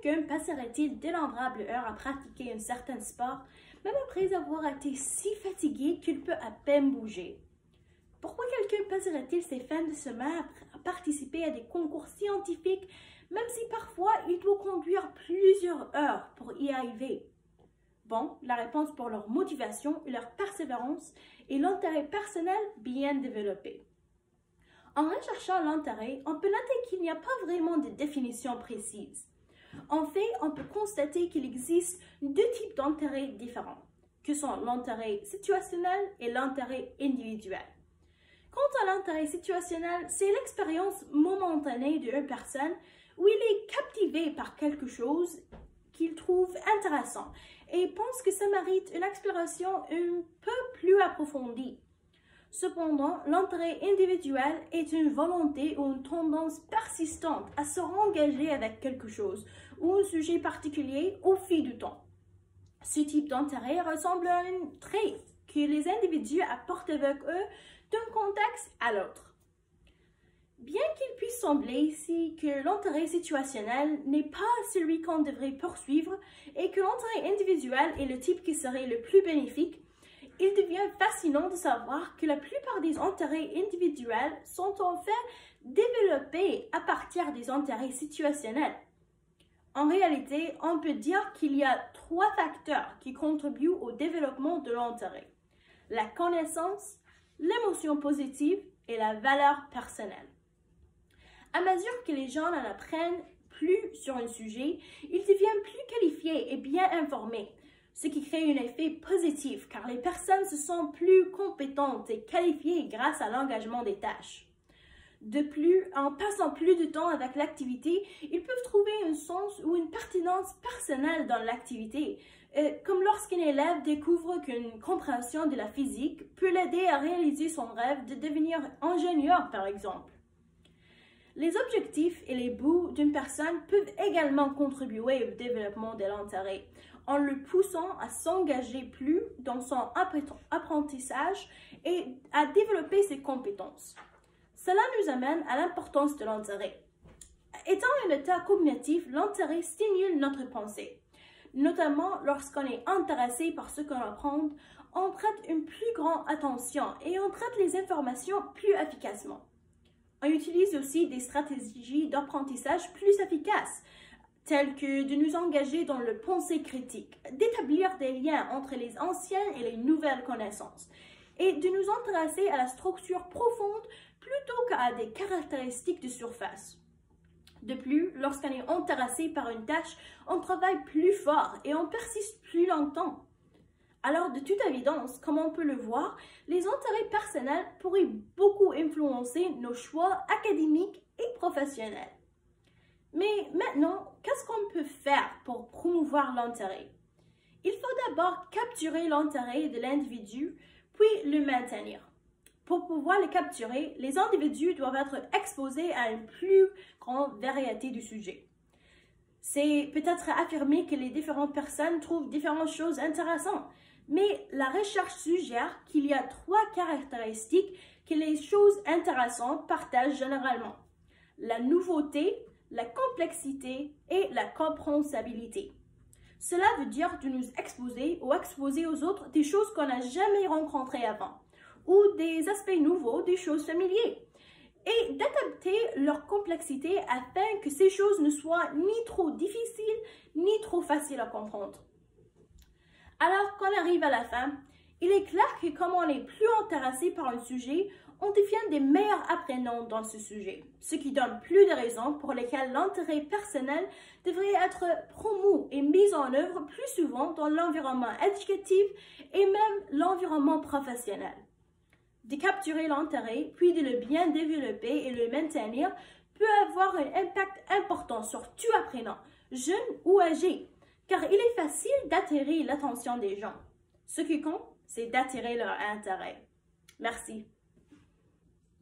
quelqu'un passerait-il d'innombrables heures à pratiquer un certain sport, même après avoir été si fatigué qu'il peut à peine bouger? Pourquoi quelqu'un passerait-il ses fins de semaine à participer à des concours scientifiques, même si parfois il doit conduire plusieurs heures pour y arriver? Bon, la réponse pour leur motivation, leur persévérance et l'intérêt personnel bien développé. En recherchant l'intérêt, on peut noter qu'il n'y a pas vraiment de définition précise. En fait, on peut constater qu'il existe deux types d'intérêts différents, que sont l'intérêt situationnel et l'intérêt individuel. Quant à l'intérêt situationnel, c'est l'expérience momentanée d'une personne où il est captivé par quelque chose qu'il trouve intéressant et pense que ça mérite une exploration un peu plus approfondie. Cependant, l'intérêt individuel est une volonté ou une tendance persistante à se rengager avec quelque chose ou un sujet particulier au fil du temps. Ce type d'intérêt ressemble à un trait que les individus apportent avec eux d'un contexte à l'autre. Bien qu'il puisse sembler ici que l'intérêt situationnel n'est pas celui qu'on devrait poursuivre et que l'intérêt individuel est le type qui serait le plus bénéfique, il devient fascinant de savoir que la plupart des intérêts individuels sont en fait développés à partir des intérêts situationnels. En réalité, on peut dire qu'il y a trois facteurs qui contribuent au développement de l'intérêt: la connaissance, l'émotion positive et la valeur personnelle. À mesure que les gens en apprennent plus sur un sujet, ils deviennent plus qualifiés et bien informés, ce qui crée un effet positif car les personnes se sentent plus compétentes et qualifiées grâce à l'engagement des tâches. De plus, en passant plus de temps avec l'activité, ils peuvent trouver un sens ou une pertinence personnelle dans l'activité, comme lorsqu'un élève découvre qu'une compréhension de la physique peut l'aider à réaliser son rêve de devenir ingénieur, par exemple. Les objectifs et les buts d'une personne peuvent également contribuer au développement de l'intérêt, en le poussant à s'engager plus dans son apprentissage et à développer ses compétences. Cela nous amène à l'importance de l'intérêt. Étant un état cognitif, l'intérêt stimule notre pensée. Notamment lorsqu'on est intéressé par ce qu'on apprend, on prête une plus grande attention et on traite les informations plus efficacement. On utilise aussi des stratégies d'apprentissage plus efficaces, telles que de nous engager dans le pensée critique, d'établir des liens entre les anciennes et les nouvelles connaissances, et de nous intéresser à la structure profonde plutôt qu'à des caractéristiques de surface. De plus, lorsqu'on est intéressé par une tâche, on travaille plus fort et on persiste plus longtemps. Alors, de toute évidence, comme on peut le voir, les intérêts personnels pourraient beaucoup influencer nos choix académiques et professionnels. Mais maintenant, qu'est-ce qu'on peut faire pour promouvoir l'intérêt? Il faut d'abord capturer l'intérêt de l'individu, puis le maintenir. Pour pouvoir le capturer, les individus doivent être exposés à une plus grande variété de sujets. C'est peut-être affirmer que les différentes personnes trouvent différentes choses intéressantes, mais la recherche suggère qu'il y a trois caractéristiques que les choses intéressantes partagent généralement: la nouveauté, la complexité et la compréhensibilité. Cela veut dire de nous exposer ou exposer aux autres des choses qu'on n'a jamais rencontrées avant, ou des aspects nouveaux, des choses familières, et d'adapter leur complexité afin que ces choses ne soient ni trop difficiles, ni trop faciles à comprendre. Alors, quand on arrive à la fin, il est clair que comme on est plus intéressé par un sujet, on devient des meilleurs apprenants dans ce sujet, ce qui donne plus de raisons pour lesquelles l'intérêt personnel devrait être promu et mis en œuvre plus souvent dans l'environnement éducatif et même l'environnement professionnel. De capturer l'intérêt, puis de le bien développer et le maintenir, peut avoir un impact important sur tout apprenant, jeune ou âgé, car il est facile d'attirer l'attention des gens. Ce qui compte, c'est d'attirer leur intérêt. Merci.